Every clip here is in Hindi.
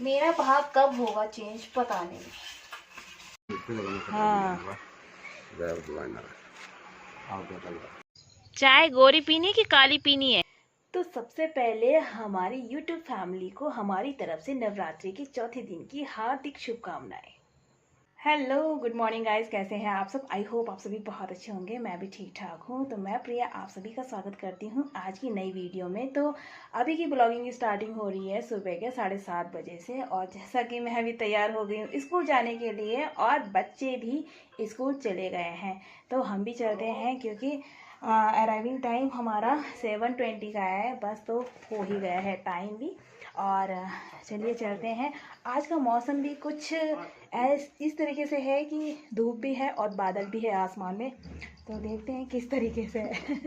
मेरा भाग कब होगा चेंज पता नहीं। हाँ, चाय गोरी पीनी कि काली पीनी है? तो सबसे पहले हमारी YouTube फैमिली को हमारी तरफ से नवरात्रि के चौथे दिन की हार्दिक शुभकामनाएं। हेलो, गुड मॉर्निंग गाइस, कैसे हैं आप सब? आई होप आप सभी बहुत अच्छे होंगे। मैं भी ठीक ठाक हूँ। तो मैं प्रिया आप सभी का स्वागत करती हूँ आज की नई वीडियो में। तो अभी की ब्लॉगिंग की स्टार्टिंग हो रही है सुबह के 7:30 बजे से, और जैसा कि मैं अभी तैयार हो गई हूँ स्कूल जाने के लिए, और बच्चे भी स्कूल चले गए हैं। तो हम भी चलते हैं क्योंकि अराइविंग टाइम हमारा 7:20 का है बस, तो हो ही गया है टाइम भी। और चलिए चलते हैं। आज का मौसम भी कुछ इस तरीके से है कि धूप भी है और बादल भी है आसमान में, तो देखते हैं किस तरीके से है।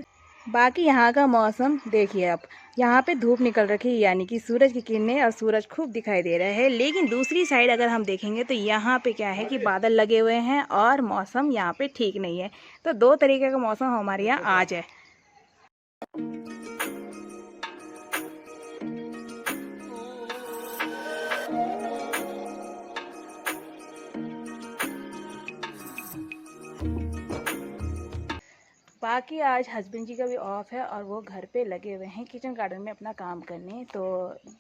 बाकी यहाँ का मौसम देखिए, अब यहाँ पे धूप निकल रखी है, यानी कि सूरज की किरणें और सूरज खूब दिखाई दे रहा है। लेकिन दूसरी साइड अगर हम देखेंगे तो यहाँ पे क्या है कि बादल लगे हुए हैं और मौसम यहाँ पे ठीक नहीं है। तो दो तरीके का मौसम हमारे यहाँ आज है। बाकी आज हस्बैंड जी का भी ऑफ है और वो घर पे लगे हुए हैं किचन गार्डन में अपना काम करने। तो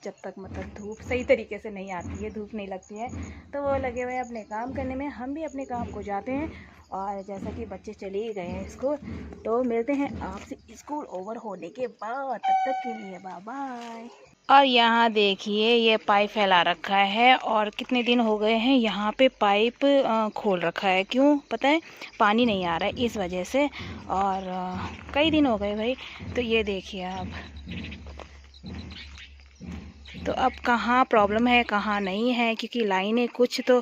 जब तक मतलब धूप सही तरीके से नहीं आती है, धूप नहीं लगती है, तो वो लगे हुए हैं अपने काम करने में। हम भी अपने काम को जाते हैं, और जैसा कि बच्चे चले ही गए हैं स्कूल, तो मिलते हैं आपसे स्कूल ओवर होने के बाद। तब तक के लिए बाय बाय। और यहाँ देखिए ये पाइप फैला रखा है, और कितने दिन हो गए हैं यहाँ पे पाइप खोल रखा है। क्यों पता है? पानी नहीं आ रहा है इस वजह से, और कई दिन हो गए भाई। तो ये देखिए आप, तो अब कहाँ प्रॉब्लम है कहाँ नहीं है, क्योंकि लाइनें कुछ तो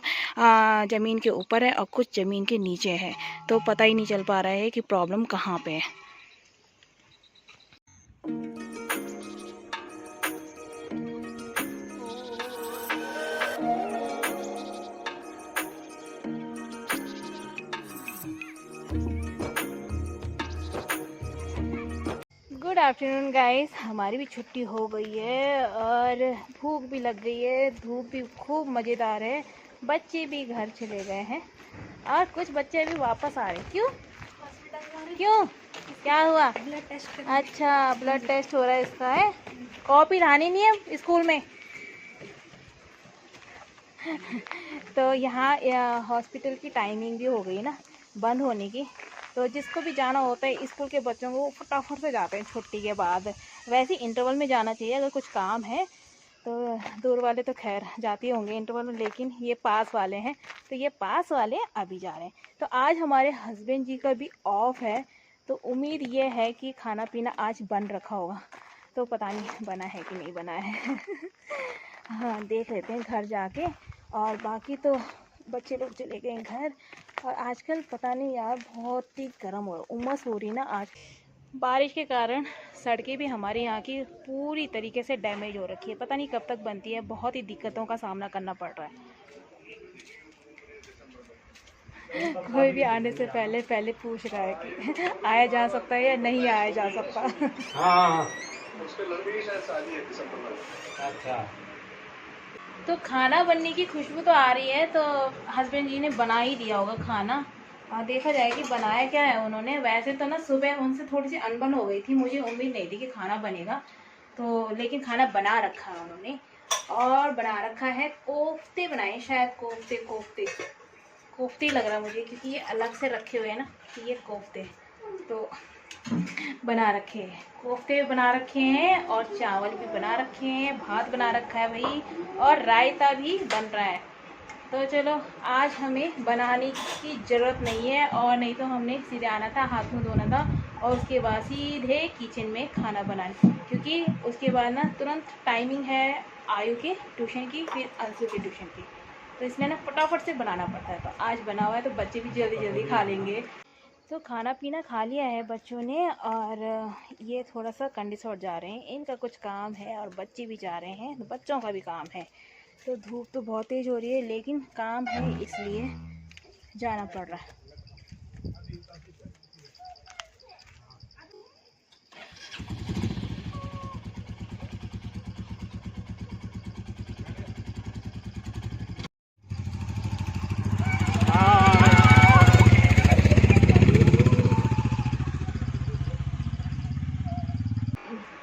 ज़मीन के ऊपर है और कुछ ज़मीन के नीचे है, तो पता ही नहीं चल पा रहा है कि प्रॉब्लम कहाँ पे है। गुड आफ्टरनून गाइस, हमारी भी छुट्टी हो गई है और भूख भी लग गई है, धूप भी खूब मज़ेदार है। बच्चे भी घर चले गए हैं और कुछ बच्चे भी वापस आ रहे हैं। क्यों क्यों क्या हुआ? Blood test. अच्छा, ब्लड टेस्ट हो रहा है इसका। है कॉपी लानी नहीं है स्कूल में। तो यहाँ हॉस्पिटल की टाइमिंग भी हो गई ना बंद होने की, तो जिसको भी जाना होता है स्कूल के बच्चों को फटाफट से जाते हैं छुट्टी के बाद। वैसे इंटरवल में जाना चाहिए अगर कुछ काम है तो। दूर वाले तो खैर जाते होंगे इंटरवल में, लेकिन ये पास वाले हैं, तो ये पास वाले अभी जा रहे हैं। तो आज हमारे हस्बैंड जी का भी ऑफ है, तो उम्मीद ये है कि खाना पीना आज बन रखा होगा। तो पता नहीं बना है कि नहीं बना है। हाँ, देख लेते हैं घर जाके। और बाकी तो बच्चे लोग चले गए घर, और आजकल पता नहीं यार बहुत ही गर्म हो रहा, उमस हो रही ना आज। बारिश के कारण सड़कें भी हमारे यहाँ की पूरी तरीके से डैमेज हो रखी है, पता नहीं कब तक बनती है। बहुत ही दिक्कतों का सामना करना पड़ रहा है। कोई भी आने से पहले पहले पूछ रहा है कि आया जा सकता है या नहीं आया जा सकता। हाँ। अच्छा, तो खाना बनने की खुशबू तो आ रही है, तो हस्बैंड जी ने बना ही दिया होगा खाना। देखा जाए कि बनाया क्या है उन्होंने। वैसे तो ना सुबह उनसे थोड़ी सी अनबन हो गई थी, मुझे उम्मीद नहीं थी कि खाना बनेगा, तो लेकिन खाना बना रखा है उन्होंने। और बना रखा है कोफ्ते बनाए, शायद कोफ्ते कोफ्ते कोफ्ते लग रहा मुझे, क्योंकि ये अलग से रखे हुए हैं ना, कि ये कोफ्ते तो बना रखे हैं। कोफ्ते बना रखे हैं और चावल भी बना रखे हैं, भात बना रखा है भाई, और रायता भी बन रहा है। तो चलो आज हमें बनाने की ज़रूरत नहीं है, और नहीं तो हमने सीधे आना था, हाथ मुँह धोना था, और उसके बाद सीधे किचन में खाना बनाने, क्योंकि उसके बाद ना तुरंत टाइमिंग है आयु के ट्यूशन की, फिर अंशु के ट्यूशन की, तो इसलिए ना फटाफट से बनाना पड़ता है। तो आज बना हुआ है तो बच्चे भी जल्दी जल्दी खा लेंगे। तो खाना पीना खा लिया है बच्चों ने, और ये थोड़ा सा कंडीसौर जा रहे हैं, इनका कुछ काम है, और बच्चे भी जा रहे हैं, बच्चों का भी काम है। तो धूप तो बहुत तेज़ हो रही है, लेकिन काम है इसलिए जाना पड़ रहा है।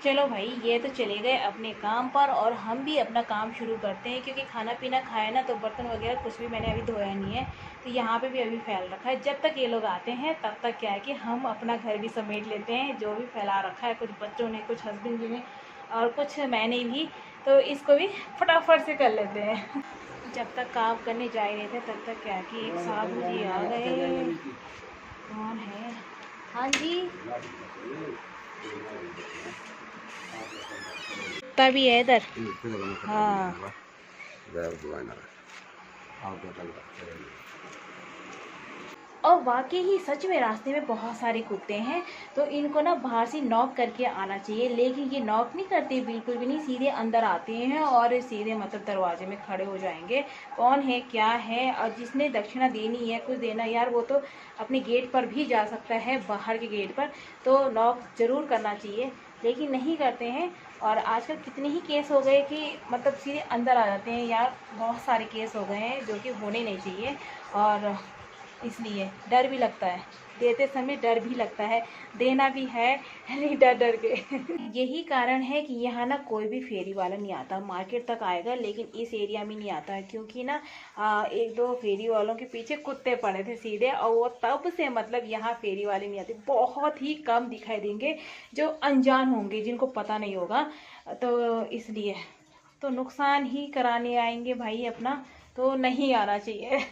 चलो भाई, ये तो चले गए अपने काम पर और हम भी अपना काम शुरू करते हैं, क्योंकि खाना पीना खाया ना तो बर्तन वगैरह कुछ भी मैंने अभी धोया नहीं है, तो यहाँ पे भी अभी फैल रखा है। जब तक ये लोग आते हैं तब तक क्या है कि हम अपना घर भी समेट लेते हैं, जो भी फैला रखा है, कुछ बच्चों ने, कुछ हस्बैंड जी ने और कुछ मैंने भी, तो इसको भी फटाफट से कर लेते हैं। जब तक काम करने जा रहे थे तब तक क्या है कि एक साधु जी आ गए। कौन है? हाँ जी, तभी है इधर। हाँ, और वाकई ही सच में रास्ते में बहुत सारे कुत्ते हैं, तो इनको ना बाहर से नॉक करके आना चाहिए, लेकिन ये नॉक नहीं करते, बिल्कुल भी नहीं, सीधे अंदर आते हैं और सीधे मतलब दरवाजे में खड़े हो जाएंगे। कौन है, क्या है, और जिसने दक्षिणा देनी है, कुछ देना यार, वो तो अपने गेट पर भी जा सकता है, बाहर के गेट पर, तो नॉक ज़रूर करना चाहिए, लेकिन नहीं करते हैं। और आजकल कितने ही केस हो गए कि मतलब सीधे अंदर आ जाते हैं यार, बहुत सारे केस हो गए हैं जो कि होने नहीं चाहिए, और इसलिए डर भी लगता है, देते समय डर भी लगता है, देना भी है नहीं, डर डर के। यही कारण है कि यहाँ ना कोई भी फेरी वाला नहीं आता, मार्केट तक आएगा लेकिन इस एरिया में नहीं आता है, क्योंकि ना एक दो फेरी वालों के पीछे कुत्ते पड़े थे सीधे, और वो तब से मतलब यहाँ फेरी वाले नहीं आते, बहुत ही कम दिखाई देंगे जो अनजान होंगे, जिनको पता नहीं होगा, तो इसलिए तो नुकसान ही कराने आएंगे भाई अपना, तो नहीं आना चाहिए।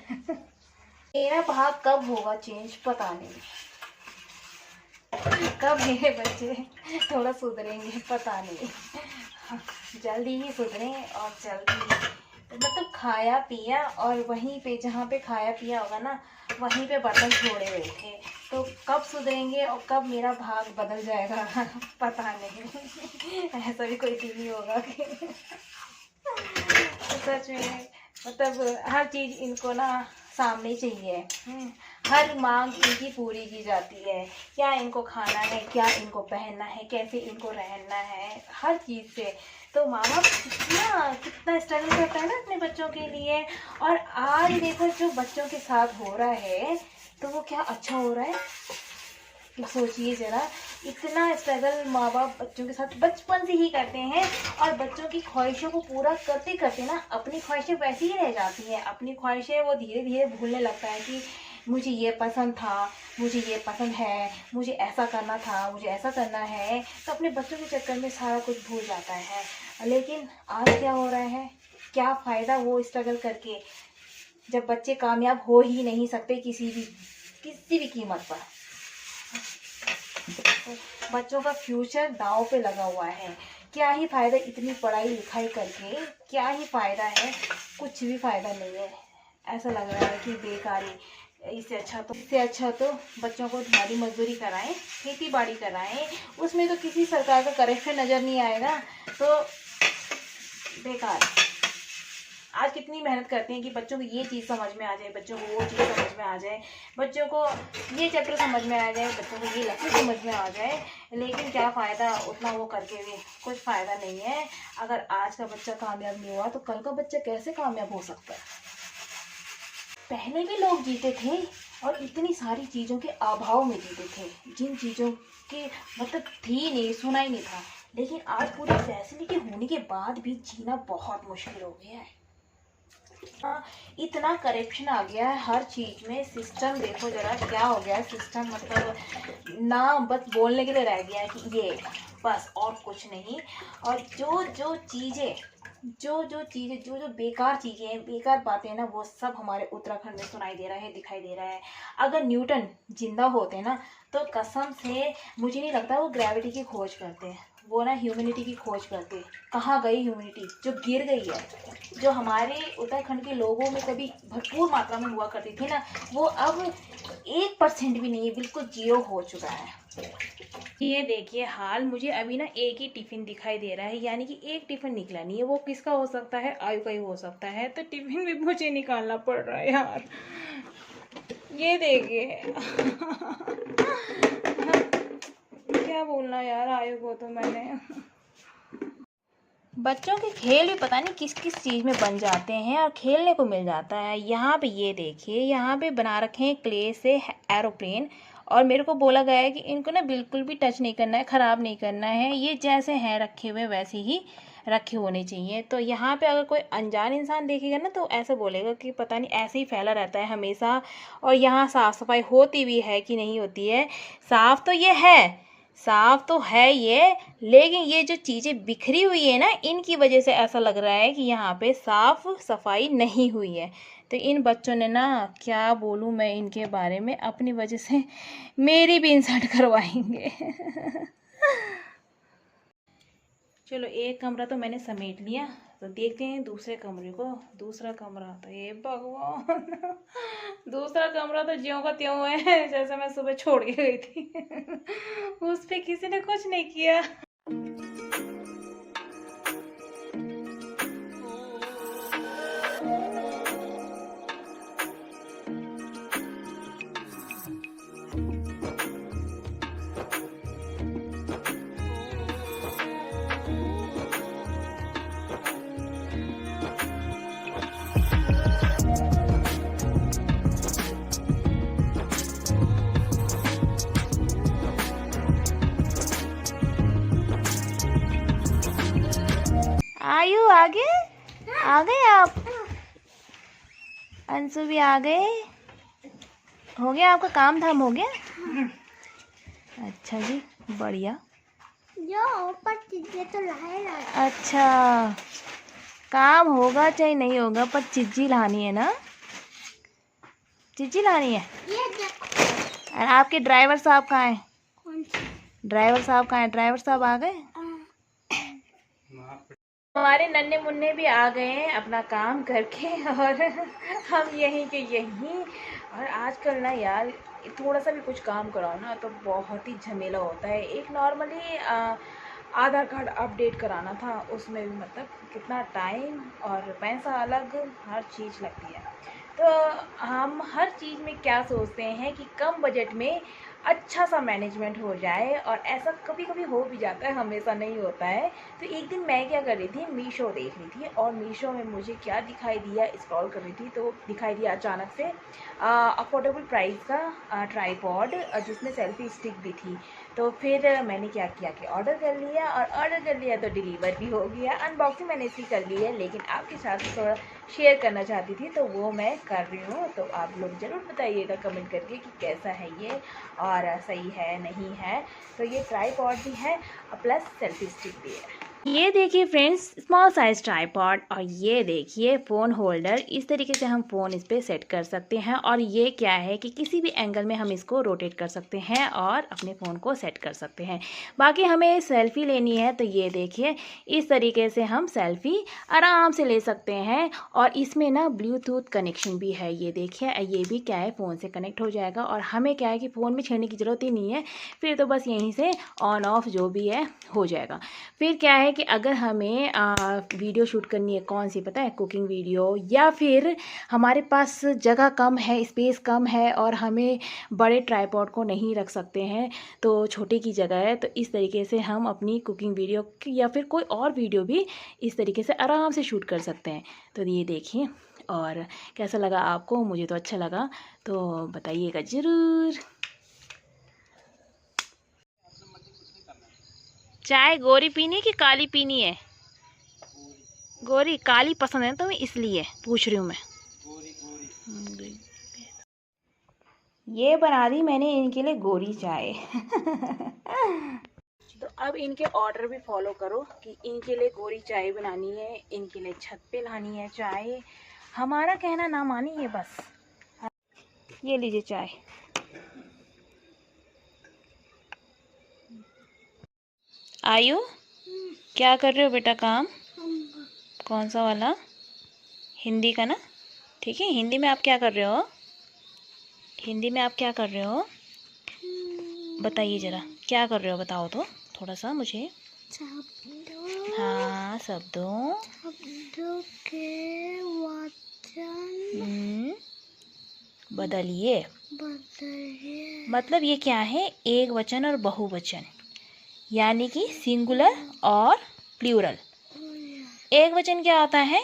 मेरा भाग कब होगा चेंज पता नहीं, कब मेरे बच्चे थोड़ा सुधरेंगे पता नहीं, जल्दी ही सुधरें और जल्दी मतलब खाया पिया, और वहीं पे जहाँ पे खाया पिया होगा ना वहीं पे बर्तन छोड़े हुए थे, तो कब सुधरेंगे और कब मेरा भाग बदल जाएगा पता नहीं। ऐसा भी कोई दिन नहीं होगा कि सच में मतलब हर चीज़ इनको ना सामने चाहिए, हर मांग इनकी पूरी की जाती है, क्या इनको खाना है, क्या इनको पहनना है, कैसे इनको रहना है, हर चीज़ से। तो माँ बाप कितना स्ट्रगल करता है ना अपने बच्चों के लिए, और आज देखो जो बच्चों के साथ हो रहा है तो वो क्या अच्छा हो रहा है, सोचिए ज़रा, इतना स्ट्रगल माँ बाप बच्चों के साथ बचपन से ही करते हैं, और बच्चों की ख्वाहिशों को पूरा करते करते ना अपनी ख्वाहिशें वैसी ही रह जाती हैं, अपनी ख्वाहिशें वो धीरे धीरे भूलने लगता है कि मुझे ये पसंद था, मुझे ये पसंद है, मुझे ऐसा करना था, मुझे ऐसा करना है, तो अपने बच्चों के चक्कर में सारा कुछ भूल जाता है। लेकिन आज क्या हो रहा है, क्या फ़ायदा वो स्ट्रगल करके, जब बच्चे कामयाब हो ही नहीं सकते किसी भी कीमत पर। बच्चों का फ्यूचर दांव पे लगा हुआ है, क्या ही फ़ायदा इतनी पढ़ाई लिखाई करके, क्या ही फ़ायदा है, कुछ भी फ़ायदा नहीं है, ऐसा लग रहा है कि बेकारी। इससे अच्छा तो बच्चों को दिहाड़ी मजदूरी कराएं, खेती बाड़ी कराएं, उसमें तो किसी सरकार का करप्शन नज़र नहीं आएगा, तो बेकार। आज कितनी मेहनत करते हैं कि बच्चों को ये चीज़ समझ में आ जाए, बच्चों को वो चीज़ समझ में आ जाए, बच्चों को ये चैप्टर समझ में आ जाए, बच्चों को ये लेसन समझ में आ जाए, लेकिन क्या फ़ायदा, उतना वो करके भी कुछ फ़ायदा नहीं है। अगर आज का बच्चा कामयाब नहीं हुआ तो कल का बच्चा कैसे कामयाब हो सकता है। पहले भी लोग जीते थे और इतनी सारी चीज़ों के अभाव में जीते थे, जिन चीज़ों के मतलब थी नहीं, सुना ही नहीं था, लेकिन आज पूरी फैसिलिटी होने के बाद भी जीना बहुत मुश्किल हो गया है। इतना करप्शन आ गया है हर चीज़ में, सिस्टम देखो जरा क्या हो गया है, सिस्टम मतलब ना बस बोलने के लिए रह गया है कि ये बस, और कुछ नहीं। और जो चीज़ें जो बेकार चीज़ें हैं, बेकार बातें हैं ना, वो सब हमारे उत्तराखंड में सुनाई दे रहा है, दिखाई दे रहा है। अगर न्यूटन जिंदा होते ना तो कसम से मुझे नहीं लगता वो ग्रेविटी की खोज करते हैं, वो ना ह्यूमैनिटी की खोज करते। कहाँ गई ह्यूमैनिटी, जो गिर गई है, जो हमारे उत्तराखंड के लोगों में कभी भरपूर मात्रा में हुआ करती थी ना, वो अब 1% भी नहीं है, बिल्कुल जीरो हो चुका है। ये देखिए हाल, मुझे अभी ना एक ही टिफ़िन दिखाई दे रहा है, यानी कि एक टिफ़िन निकला नहीं है। वो किसका हो सकता है, आयु का ही हो सकता है, तो टिफ़िन भी मुझे निकालना पड़ रहा है यार। ये देखिए क्या बोलना यार, आयु को तो मैंने। बच्चों के खेल भी पता नहीं किस किस चीज़ में बन जाते हैं और खेलने को मिल जाता है। यहाँ पे ये देखिए, यहाँ पे बना रखे हैं क्ले से एरोप्लेन, और मेरे को बोला गया है कि इनको ना बिल्कुल भी टच नहीं करना है, ख़राब नहीं करना है, ये जैसे हैं रखे हुए वैसे ही रखे होने चाहिए। तो यहाँ पे अगर कोई अनजान इंसान देखेगा ना तो ऐसे बोलेगा कि पता नहीं ऐसे ही फैला रहता है हमेशा, और यहाँ साफ़ सफाई होती भी है कि नहीं होती है। साफ़ तो ये है, साफ़ तो है ये, लेकिन ये जो चीज़ें बिखरी हुई है ना, इनकी वजह से ऐसा लग रहा है कि यहाँ पे साफ़ सफाई नहीं हुई है। तो इन बच्चों ने ना, क्या बोलूँ मैं इनके बारे में, अपनी वजह से मेरी भी इंसल्ट करवाएंगे। चलो एक कमरा तो मैंने समेट लिया, तो देखते हैं दूसरे कमरे को। दूसरा कमरा तो ये भगवान, दूसरा कमरा तो ज्यों का त्यों है जैसे मैं सुबह छोड़ के गई थी। उस पे किसी ने कुछ नहीं किया। आयु आ गए आप, अंशु भी आ गए, हो गया आपका काम धाम हो गया। अच्छा जी, बढ़िया। ऊपर चीजें तो लाए। अच्छा, काम होगा चाहे नहीं होगा, पर चिज्जी लानी है ना, चिज्जी लानी है। ये देखो। और आपके ड्राइवर साहब कहाँ हैं? ड्राइवर साहब कहाँ हैं? ड्राइवर साहब आ गए। हमारे नन्हे मुन्ने भी आ गए हैं अपना काम करके, और हम यहीं के यहीं। और आजकल ना यार, थोड़ा सा भी कुछ काम कराओ ना तो बहुत ही झमेला होता है। एक नॉर्मली आधार कार्ड अपडेट कराना था, उसमें भी मतलब कितना टाइम और पैसा अलग, हर चीज़ लगती है। तो हम हर चीज़ में क्या सोचते हैं कि कम बजट में अच्छा सा मैनेजमेंट हो जाए, और ऐसा कभी कभी हो भी जाता है, हमेशा नहीं होता है। तो एक दिन मैं क्या कर रही थी, मीशो देख रही थी, और मीशो में मुझे क्या दिखाई दिया, स्क्रॉल कर रही थी तो दिखाई दिया अचानक से अफोर्डेबल प्राइस का ट्राईपॉड, जिसमें सेल्फी स्टिक भी थी। तो फिर मैंने क्या किया कि ऑर्डर कर लिया, और ऑर्डर कर लिया तो डिलीवर भी हो गया। अनबॉक्सिंग मैंने इसकी कर ली है, लेकिन आपके साथ थोड़ा शेयर करना चाहती थी तो वो मैं कर रही हूँ। तो आप लोग ज़रूर बताइएगा कमेंट करके कि कैसा है ये, और सही है नहीं है। तो ये ट्राईपॉड भी है प्लस सेल्फी स्टिक भी है। ये देखिए फ्रेंड्स, स्मॉल साइज ट्राईपॉड, और ये देखिए फ़ोन होल्डर। इस तरीके से हम फ़ोन इस पर सेट कर सकते हैं, और ये क्या है कि किसी भी एंगल में हम इसको रोटेट कर सकते हैं और अपने फ़ोन को सेट कर सकते हैं। बाकी हमें सेल्फ़ी लेनी है तो ये देखिए, इस तरीके से हम सेल्फ़ी आराम से ले सकते हैं। और इसमें ना ब्लूटूथ कनेक्शन भी है, ये देखिए, ये भी क्या है फ़ोन से कनेक्ट हो जाएगा, और हमें क्या है कि फ़ोन में छेड़ने की ज़रूरत ही नहीं है, फिर तो बस यहीं से ऑन ऑफ जो भी है हो जाएगा। फिर क्या है कि अगर हमें वीडियो शूट करनी है, कौन सी पता है, कुकिंग वीडियो, या फिर हमारे पास जगह कम है, स्पेस कम है, और हमें बड़े ट्राईपॉड को नहीं रख सकते हैं, तो छोटी की जगह है, तो इस तरीके से हम अपनी कुकिंग वीडियो या फिर कोई और वीडियो भी इस तरीके से आराम से शूट कर सकते हैं। तो ये देखिए, और कैसा लगा आपको? मुझे तो अच्छा लगा, तो बताइएगा ज़रूर। चाय गोरी पीनी कि काली पीनी है? गोरी, काली पसंद है तो मैं इसलिए पूछ रही हूँ मैं। ये बना दी मैंने इनके लिए गोरी चाय। तो अब इनके ऑर्डर भी फॉलो करो कि इनके लिए गोरी चाय बनानी है, इनके लिए छत पे लानी है चाय। हमारा कहना ना मानिए बस। ये लीजिए चाय। आयु, क्या कर रहे हो बेटा काम? कौन सा वाला? हिंदी का ना? ठीक है, हिंदी में आप क्या कर रहे हो? हिंदी में आप क्या कर रहे हो? बताइए ज़रा, क्या कर रहे हो बताओ तो थोड़ा सा मुझे। हाँ, शब्दों के वचन बदलिए। मतलब ये क्या है, एक वचन और बहुवचन, यानी कि सिंगुलर और प्लूरल। एक वचन क्या होता है?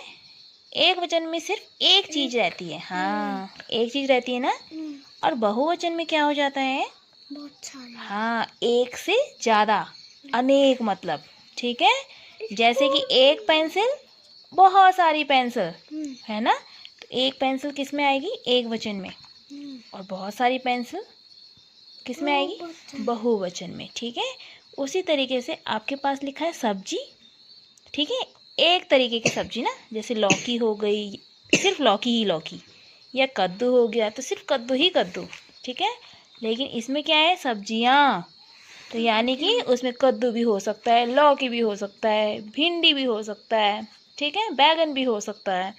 एक वचन में सिर्फ एक चीज़ रहती है। हाँ, एक चीज़ रहती है ना। और बहुवचन में क्या हो जाता है? बहुत सारे। हाँ, एक से ज़्यादा, अनेक मतलब, ठीक है। जैसे कि एक पेंसिल, बहुत सारी पेंसिल, है ना। तो एक पेंसिल किस में आएगी? एक वचन में। और बहुत सारी पेंसिल किस में आएगी? बहुवचन में, ठीक है। उसी तरीके से आपके पास लिखा है सब्जी, ठीक है। एक तरीके की सब्जी ना, जैसे लौकी हो गई, सिर्फ लौकी ही लौकी, या कद्दू हो गया तो सिर्फ कद्दू ही कद्दू, ठीक है। लेकिन इसमें क्या है? सब्जियाँ। तो यानी कि उसमें कद्दू भी हो सकता है, लौकी भी हो सकता है, भिंडी भी हो सकता है, ठीक है, बैगन भी हो सकता है।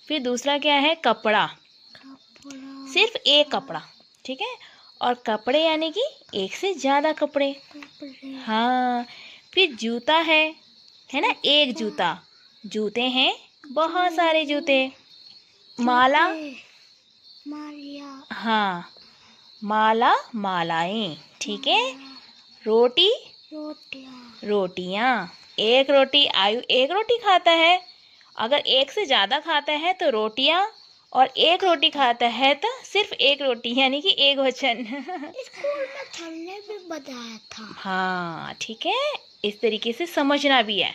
फिर दूसरा क्या है? कपड़ा, सिर्फ एक कपड़ा, ठीक है। और कपड़े यानी कि एक से ज़्यादा कपड़े। हाँ। फिर जूता है ना, एक जूता। जूते हैं बहुत सारे जूते। माला, हाँ, माला, मालाएं, ठीक है। रोटी, रोटियां। एक रोटी, आयु एक रोटी खाता है। अगर एक से ज़्यादा खाता है तो रोटियां, और एक रोटी खाता है तो सिर्फ एक रोटी, यानी कि एक वचन। स्कूल में सर ने भी बताया था। हाँ, ठीक है। इस तरीके से समझना भी है।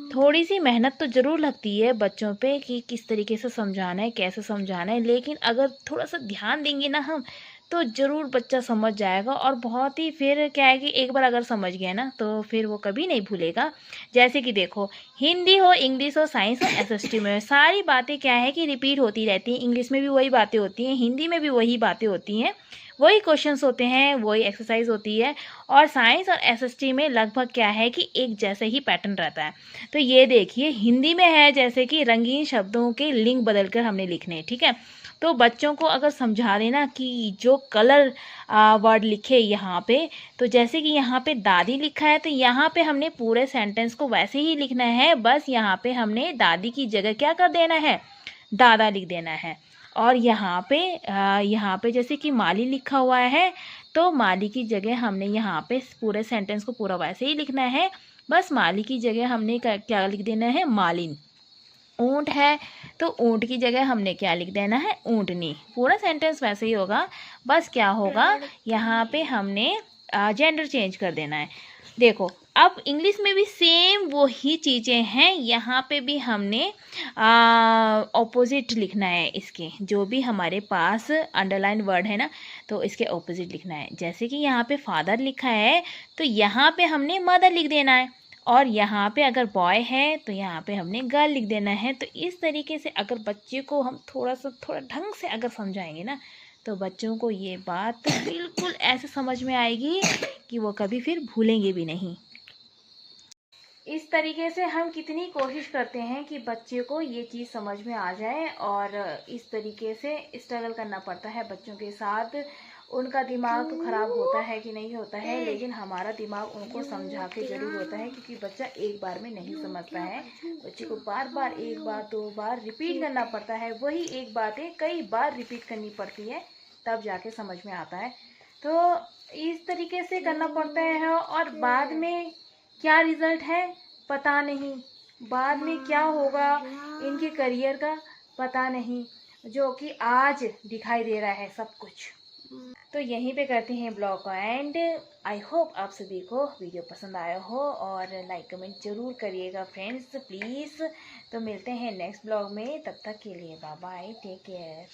थोड़ी सी मेहनत तो ज़रूर लगती है बच्चों पे कि किस तरीके से समझाना है, कैसे समझाना है, लेकिन अगर थोड़ा सा ध्यान देंगे ना हम, तो ज़रूर बच्चा समझ जाएगा। और बहुत ही, फिर क्या है कि एक बार अगर समझ गया ना तो फिर वो कभी नहीं भूलेगा। जैसे कि देखो, हिंदी हो, इंग्लिश हो, साइंस हो, एसएसटी में हो, सारी बातें क्या है कि रिपीट होती रहती हैं। इंग्लिश में भी वही बातें होती हैं, हिंदी में भी वही बातें होती हैं, वही क्वेश्चंस होते हैं, वही एक्सरसाइज होती है। और साइंस और एसएसटी में लगभग क्या है कि एक जैसे ही पैटर्न रहता है। तो ये देखिए, हिंदी में है जैसे कि रंगीन शब्दों के लिंग बदलकर हमने लिखने, ठीक है। तो बच्चों को अगर समझा देना कि जो कलर वर्ड लिखे यहाँ पे, तो जैसे कि यहाँ पे दादी लिखा है तो यहाँ पे हमने पूरे सेंटेंस को वैसे ही लिखना है, बस यहाँ पे हमने दादी की जगह क्या कर देना है? दादा लिख देना है। और यहाँ पे जैसे कि माली लिखा हुआ है, तो माली की जगह हमने यहाँ पे पूरे सेंटेंस को पूरा वैसे ही लिखना है, बस माली की जगह हमने क्या लिख देना है? मालिन। ऊंट है तो ऊंट की जगह हमने क्या लिख देना है? ऊंटनी। पूरा सेंटेंस वैसे ही होगा, बस क्या होगा, यहाँ पे हमने जेंडर चेंज कर देना है। देखो, अब इंग्लिश में भी सेम वही चीज़ें हैं, यहाँ पे भी हमने ऑपोजिट लिखना है। इसके जो भी हमारे पास अंडरलाइन वर्ड है ना, तो इसके ऑपोजिट लिखना है। जैसे कि यहाँ पे फादर लिखा है तो यहाँ पे हमने मदर लिख देना है। और यहाँ पे अगर बॉय है तो यहाँ पे हमने गर्ल लिख देना है। तो इस तरीके से अगर बच्चे को हम थोड़ा ढंग से अगर समझाएंगे ना, तो बच्चों को ये बात बिल्कुल ऐसे समझ में आएगी कि वो कभी फिर भूलेंगे भी नहीं। इस तरीके से हम कितनी कोशिश करते हैं कि बच्चे को ये चीज़ समझ में आ जाए, और इस तरीके से स्ट्रगल करना पड़ता है बच्चों के साथ। उनका दिमाग तो ख़राब होता है कि नहीं होता है, लेकिन हमारा दिमाग उनको समझा के ज़रूर होता है, क्योंकि बच्चा एक बार में नहीं समझता है। बच्चे को बार बार, एक बार, दो बार रिपीट करना पड़ता है। वही एक बातें कई बार रिपीट करनी पड़ती है, तब जाके समझ में आता है। तो इस तरीके से करना पड़ता है। और बाद में क्या रिजल्ट है पता नहीं, बाद में क्या होगा इनके करियर का पता नहीं, जो कि आज दिखाई दे रहा है सब कुछ। तो यहीं पे करते हैं ब्लॉग को एंड। आई होप आप सभी को वीडियो पसंद आया हो, और लाइक कमेंट जरूर करिएगा फ्रेंड्स, प्लीज़। तो मिलते हैं नेक्स्ट ब्लॉग में, तब तक के लिए बाय बाय, टेक केयर।